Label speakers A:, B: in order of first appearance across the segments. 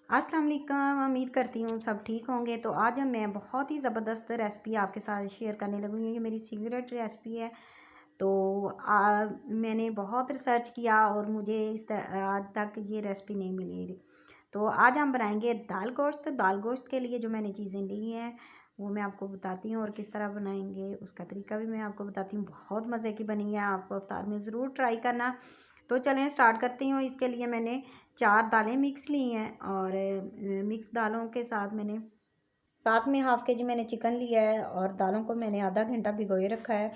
A: अस्सलाम वालेकुम। उम्मीद करती हूँ सब ठीक होंगे। तो आज मैं बहुत ही ज़बरदस्त रेसिपी आपके साथ शेयर करने लगी हूँ। ये मेरी सीक्रेट रेसिपी है। तो मैंने बहुत रिसर्च किया और मुझे आज तक ये रेसिपी नहीं मिली। तो आज हम बनाएंगे दाल गोश्त। तो दाल गोश्त के लिए जो मैंने चीज़ें ली हैं वो मैं आपको बताती हूँ, और किस तरह बनाएंगे उसका तरीका भी मैं आपको बताती हूँ। बहुत मज़े की बनी है, आपको इफ्तार में ज़रूर ट्राई करना। तो चलें स्टार्ट करती हूँ। इसके लिए मैंने 4 दालें मिक्स ली हैं, और मिक्स दालों के साथ में हाफ़ के जी मैंने चिकन लिया है, और दालों को मैंने आधा घंटा भिगोए रखा है।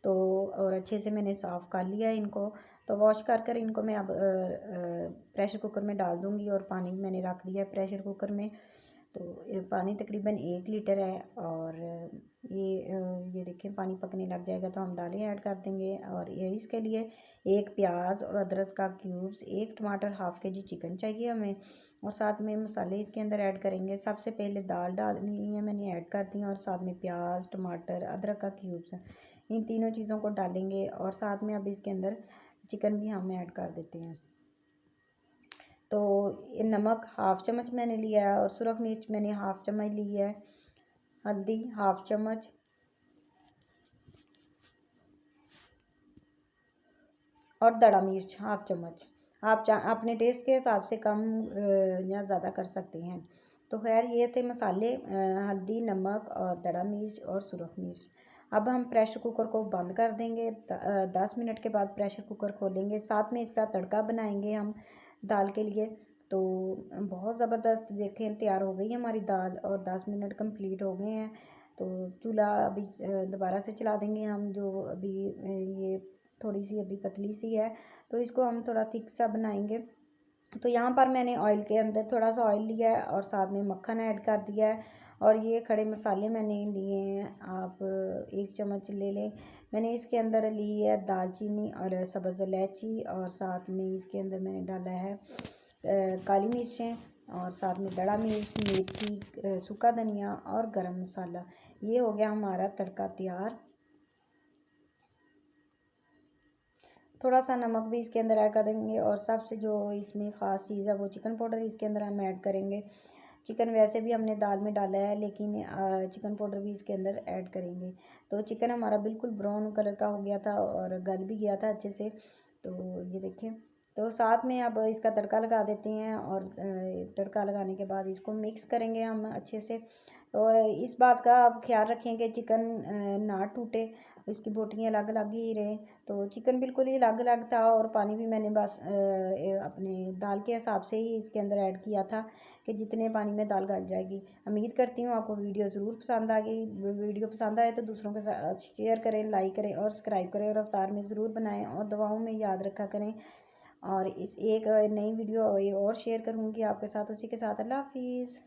A: तो और अच्छे से मैंने साफ़ कर लिया है इनको। तो वॉश कर इनको मैं अब प्रेशर कुकर में डाल दूँगी, और पानी मैंने रख दिया है प्रेशर कुकर में। तो ये पानी तकरीबन 1 लीटर है, और ये देखें पानी पकने लग जाएगा तो हम दालें ऐड कर देंगे। और ये इसके लिए 1 प्याज और अदरक का क्यूब्स, 1 टमाटर, हाफ़ के जी चिकन चाहिए हमें, और साथ में मसाले इसके अंदर ऐड करेंगे। सबसे पहले दाल डालनी है, मैंने ऐड कर दी, और साथ में प्याज, टमाटर, अदरक का क्यूब्स, इन तीनों चीज़ों को डालेंगे। और साथ में अब इसके अंदर चिकन भी हम ऐड कर देते हैं। तो नमक हाफ़ चम्मच मैंने लिया है, और सुरख मिर्च मैंने हाफ़ चम्मच ली है, हल्दी हाफ़ चम्मच, और दड़ा मिर्च हाफ़ चम्मच। आप अपने टेस्ट के हिसाब से कम या ज़्यादा कर सकते हैं। तो खैर ये थे मसाले, हल्दी, नमक और दड़ा मिर्च और सुरख मिर्च। अब हम प्रेशर कुकर को बंद कर देंगे। 10 मिनट के बाद प्रेशर कुकर खोलेंगे। साथ में इसका तड़का बनाएंगे हम दाल के लिए। तो बहुत ज़बरदस्त देखें तैयार हो गई हमारी दाल, और 10 मिनट कंप्लीट हो गए हैं। तो चूल्हा अभी दोबारा से चला देंगे हम। जो अभी ये थोड़ी सी अभी पतली सी है, तो इसको हम थोड़ा थिक सा बनाएंगे। तो यहाँ पर मैंने ऑयल के अंदर थोड़ा सा ऑयल लिया है, और साथ में मक्खन ऐड कर दिया है। और ये खड़े मसाले मैंने लिए हैं, आप 1 चम्मच ले लें। मैंने इसके अंदर ली है दालचीनी और सब्ज़ इलायची, और साथ में इसके अंदर मैंने डाला है काली मिर्चें, और साथ में बड़ा मिर्च, मेथी, सूखा धनिया और गरम मसाला। ये हो गया हमारा तड़का तैयार। थोड़ा सा नमक भी इसके अंदर ऐड कर देंगे, और सबसे जो इसमें ख़ास चीज़ है वो चिकन पाउडर इसके अंदर हम ऐड करेंगे। चिकन वैसे भी हमने दाल में डाला है, लेकिन चिकन पाउडर भी इसके अंदर ऐड करेंगे। तो चिकन हमारा बिल्कुल ब्राउन कलर का हो गया था, और गल भी गया था अच्छे से। तो ये देखें। तो साथ में अब इसका तड़का लगा देते हैं, और तड़का लगाने के बाद इसको मिक्स करेंगे हम अच्छे से। और इस बात का आप ख्याल रखें कि चिकन ना टूटे, इसकी बोटियाँ अलग अलग ही रहें। तो चिकन बिल्कुल ही अलग अलग था, और पानी भी मैंने बस अपने दाल के हिसाब से ही इसके अंदर ऐड किया था, कि जितने पानी में दाल गल जाएगी। उम्मीद करती हूँ आपको वीडियो ज़रूर पसंद आ गई। वीडियो पसंद आए तो दूसरों के साथ शेयर करें, लाइक करें और सब्सक्राइब करें, और अवतार में ज़रूर बनाएं, और दुआओं में याद रखा करें। और इस एक नई वीडियो और शेयर करूँगी आपके साथ। उसी के साथ अल्लाह हाफिज़।